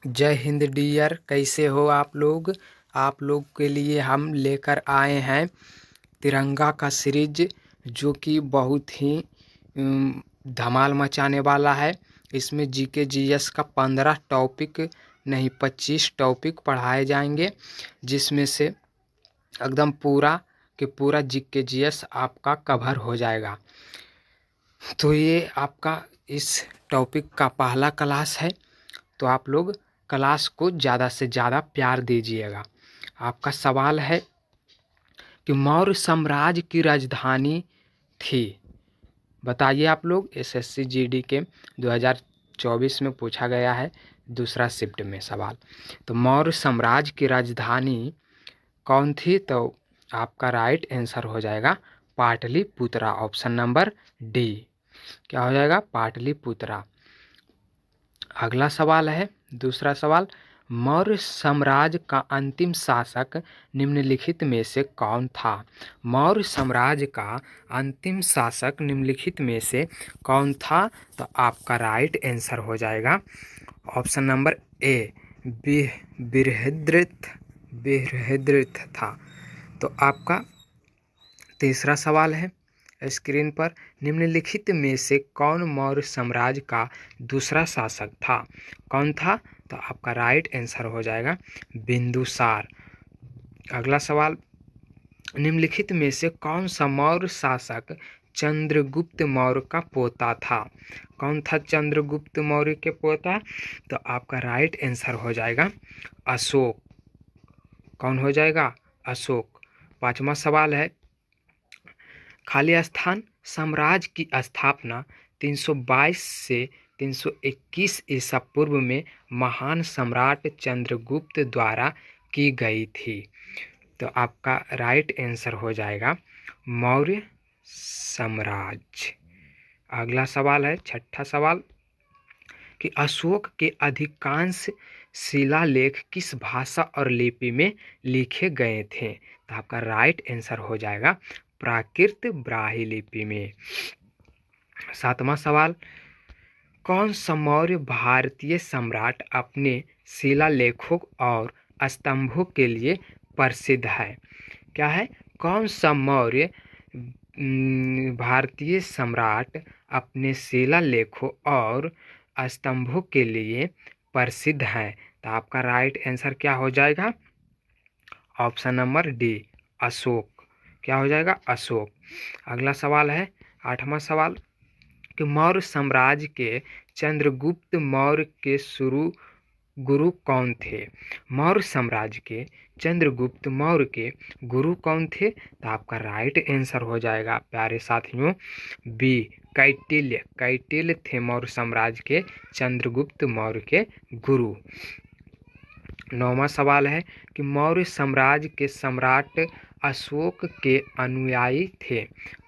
जय हिंद डियर, कैसे हो आप लोग। आप लोग के लिए हम लेकर आए हैं तिरंगा का सीरीज, जो कि बहुत ही धमाल मचाने वाला है। इसमें जीके जीएस का 15 टॉपिक नहीं 25 टॉपिक पढ़ाए जाएंगे, जिसमें से एकदम पूरा के पूरा जीके जीएस आपका कवर हो जाएगा। तो ये आपका इस टॉपिक का पहला क्लास है, तो आप लोग क्लास को ज़्यादा से ज़्यादा प्यार दीजिएगा। आपका सवाल है कि मौर्य साम्राज्य की राजधानी थी, बताइए आप लोग। एसएससी जीडी के 2024 में पूछा गया है, दूसरा शिफ्ट में सवाल। तो मौर्य साम्राज्य की राजधानी कौन थी? तो आपका राइट आंसर हो जाएगा पाटलिपुत्रा, ऑप्शन नंबर डी। क्या हो जाएगा? पाटलिपुत्रा। अगला सवाल है, दूसरा सवाल, मौर्य साम्राज्य का अंतिम शासक निम्नलिखित में से कौन था? मौर्य साम्राज्य का अंतिम शासक निम्नलिखित में से कौन था? तो आपका राइट आंसर हो जाएगा option number A, Brihadratha. Brihadratha था। तो आपका तीसरा सवाल है स्क्रीन पर, निम्नलिखित में से कौन मौर्य साम्राज्य का दूसरा शासक था? कौन था? तो आपका राइट आंसर हो जाएगा बिंदुसार। अगला सवाल, निम्नलिखित में से कौन सा मौर्य शासक चंद्रगुप्त मौर्य का पोता था? कौन था चंद्रगुप्त मौर्य के पोता? तो आपका राइट आंसर हो जाएगा अशोक। कौन हो जाएगा? अशोक। पांचवा सवाल है, खाली स्थान साम्राज्य की स्थापना 322 से 321 ईसा पूर्व में महान सम्राट चंद्रगुप्त द्वारा की गई थी। तो आपका राइट आंसर हो जाएगा मौर्य साम्राज्य। अगला सवाल है, छठा सवाल, कि अशोक के अधिकांश शिलालेख किस भाषा और लिपि में लिखे गए थे? तो आपका राइट आंसर हो जाएगा प्राकृत ब्राह्मी लिपि में। सातवां सवाल, कौन सा मौर्य भारतीय सम्राट अपने शिलालेखों और स्तंभों के लिए प्रसिद्ध है? क्या है? कौन सा मौर्य भारतीय सम्राट अपने शिलालेखों और स्तंभों के लिए प्रसिद्ध है? तो आपका राइट आंसर क्या हो जाएगा? Option number D, Ashok. क्या हो जाएगा? अशोक। अगला सवाल है, आठवां सवाल, कि मौर्य साम्राज्य के चंद्रगुप्त मौर्य के शुरू गुरु कौन थे? मौर्य साम्राज्य के चंद्रगुप्त मौर्य के गुरु कौन थे? तो आपका राइट आंसर हो जाएगा प्यारे साथियों बी, कौटिल्य। कौटिल्य थे मौर्य साम्राज्य के चंद्रगुप्त मौर्य के गुरु। नौवां सवाल है कि मौर्य साम्राज्य के सम्राट अशोक के अनुयायी थे,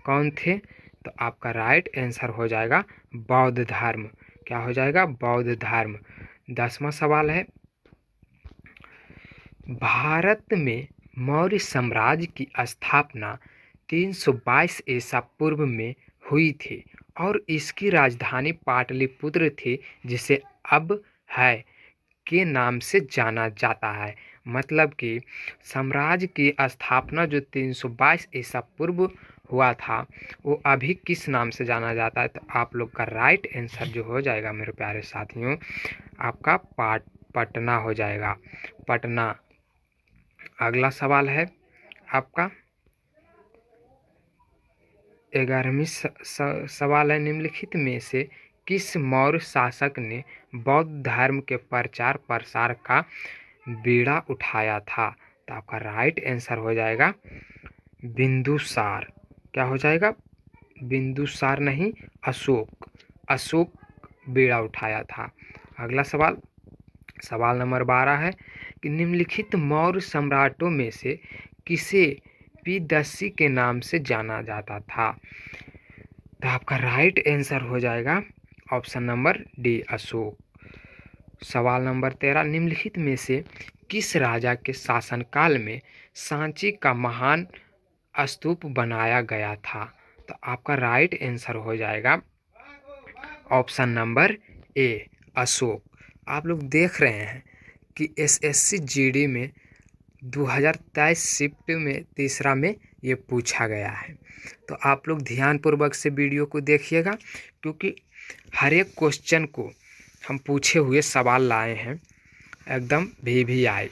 कौन थे? तो आपका राइट आंसर हो जाएगा बौद्ध धर्म। क्या हो जाएगा? बौद्ध धर्म। 10वां सवाल है, भारत में मौर्य साम्राज्य की स्थापना 322 ईसा पूर्व में हुई थी और इसकी राजधानी पाटलिपुत्र थी, जिसे अब है के नाम से जाना जाता है। मतलब कि साम्राज्य की स्थापना जो 322 ईसा पूर्व हुआ था, वो अभी किस नाम से जाना जाता है? तो आप लोग का राइट आंसर जो हो जाएगा मेरे प्यारे साथियों, आपका पटना हो जाएगा, पटना। अगला सवाल है आपका 11वीं सवाल है, निम्नलिखित में से किस मौर्य शासक ने बौद्ध धर्म के प्रचार प्रसार का बीड़ा उठाया था? तो आपका राइट आंसर हो जाएगा बिंदुसार। क्या हो जाएगा? बिंदुसार नहीं, अशोक। अशोक बीड़ा उठाया था। अगला सवाल, सवाल नंबर 12 है कि निम्नलिखित मौर्य सम्राटों में से किसे पीदस्सी के नाम से जाना जाता था? तो आपका राइट आंसर हो जाएगा ऑप्शन नंबर डी, अशोक। सवाल नंबर 13, निम्नलिखित में से किस राजा के शासनकाल में सांची का महान स्तूप बनाया गया था? तो आपका राइट आंसर हो जाएगा ऑप्शन नंबर ए, अशोक। आप लोग देख रहे हैं कि एसएससी जीडी में 2023 शिफ्ट में तीसरा में ये पूछा गया है। तो आप लोग ध्यानपूर्वक से वीडियो को देखिएगा, क्योंकि हर एक क्वेश्चन को हम पूछे हुए सवाल लाए हैं, एकदम भी आए।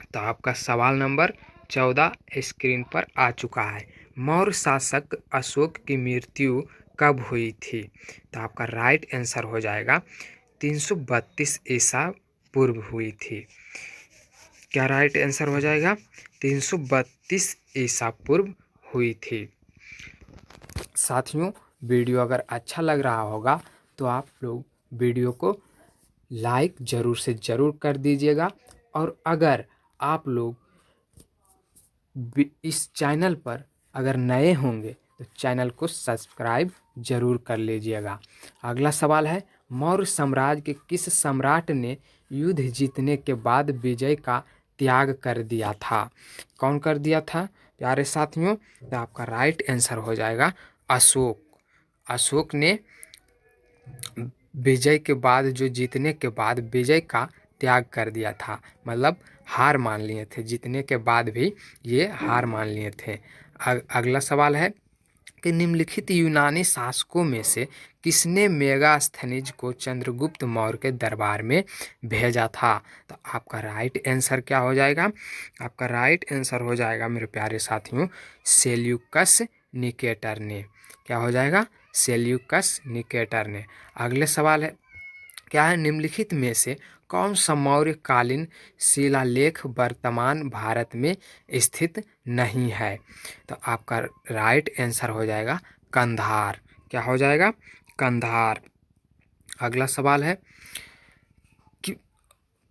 तो आपका सवाल नंबर 14 स्क्रीन पर आ चुका है। मौर्य शासक अशोक की मृत्यु कब हुई थी? तो आपका राइट आंसर हो जाएगा 332 ईसा पूर्व हुई थी। क्या राइट आंसर हो जाएगा? 332 ईसा पूर्व हुई थी। साथियों, वीडियो अगर अच्छा लग रहा होगा तो आप लोग वीडियो को लाइक ज़रूर से ज़रूर कर दीजिएगा, और अगर आप लोग इस चैनल पर अगर नए होंगे तो चैनल को सब्सक्राइब जरूर कर लीजिएगा। अगला सवाल है, मौर्य साम्राज्य के किस सम्राट ने युद्ध जीतने के बाद विजय का त्याग कर दिया था? कौन कर दिया था प्यारे साथियों? तो आपका राइट आंसर हो जाएगा अशोक। अशोक ने विजय के बाद, जो जीतने के बाद विजय का त्याग कर दिया था, मतलब हार मान लिए थे। जीतने के बाद भी ये हार मान लिए थे। अगला सवाल है कि निम्नलिखित यूनानी शासकों में से किसने मेगास्थनीज को चंद्रगुप्त मौर्य के दरबार में भेजा था? तो आपका राइट आंसर क्या हो जाएगा? आपका राइट आंसर हो जाएगा मेरे प्यारे साथियों, सेल्यूकस निकेटर ने। क्या हो जाएगा? सेल्यूकस निकेटर ने। अगले सवाल है, क्या है, निम्नलिखित में से कौन सा मौर्यकालीन शिलालेख वर्तमान भारत में स्थित नहीं है? तो आपका राइट आंसर हो जाएगा कंधार। क्या हो जाएगा? कंधार। अगला सवाल है कि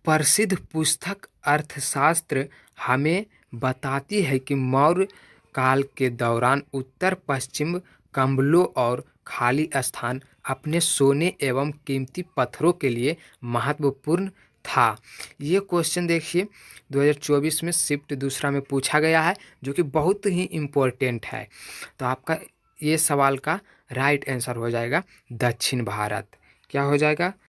प्रसिद्ध पुस्तक अर्थशास्त्र हमें बताती है कि मौर्य काल के दौरान उत्तर पश्चिम कंबलों और खाली स्थान अपने सोने एवं कीमती पत्थरों के लिए महत्वपूर्ण था। ये क्वेश्चन देखिए 2024 में शिफ्ट दूसरा में पूछा गया है, जो कि बहुत ही इम्पोर्टेंट है। तो आपका ये सवाल का राइट आंसर हो जाएगा दक्षिण भारत। क्या हो जाएगा?